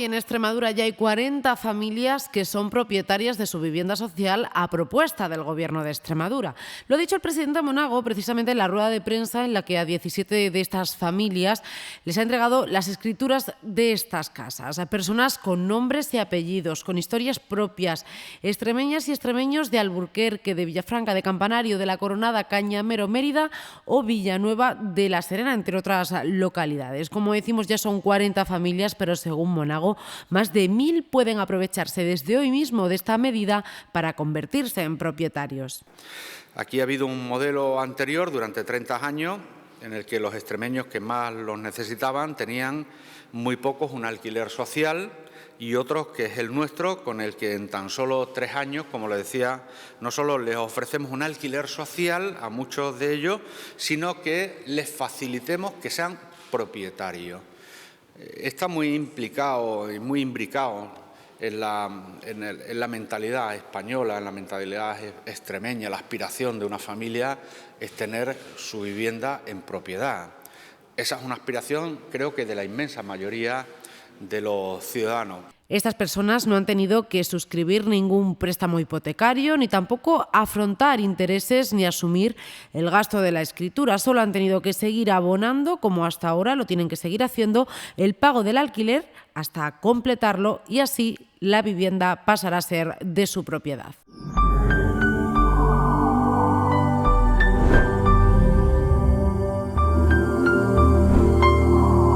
y en Extremadura ya hay 40 familias que son propietarias de su vivienda social a propuesta del Gobierno de Extremadura. Lo ha dicho el presidente Monago precisamente en la rueda de prensa en la que a 17 de estas familias les ha entregado las escrituras de estas casas, a personas con nombres y apellidos, con historias propias, extremeñas y extremeños de Alburquerque, de Villafranca, de Campanario, de La Coronada, Cañamero, Mérida o Villanueva de la Serena, entre otras localidades. Como decimos, ya son 40 familias, pero según Monago, más de 1000 pueden aprovecharse desde hoy mismo de esta medida para convertirse en propietarios. Aquí ha habido un modelo anterior durante 30 años en el que los extremeños que más los necesitaban tenían muy pocos un alquiler social y otros, que es el nuestro, con el que en tan solo 3 años, como le decía, no solo les ofrecemos un alquiler social a muchos de ellos, sino que les facilitemos que sean propietarios. Está muy implicado y muy imbricado en la mentalidad española, en la mentalidad extremeña. La aspiración de una familia es tener su vivienda en propiedad. Esa es una aspiración, creo que de la inmensa mayoría de los ciudadanos. Estas personas no han tenido que suscribir ningún préstamo hipotecario, ni tampoco afrontar intereses ni asumir el gasto de la escritura. Solo han tenido que seguir abonando, como hasta ahora lo tienen que seguir haciendo, el pago del alquiler hasta completarlo y así la vivienda pasará a ser de su propiedad.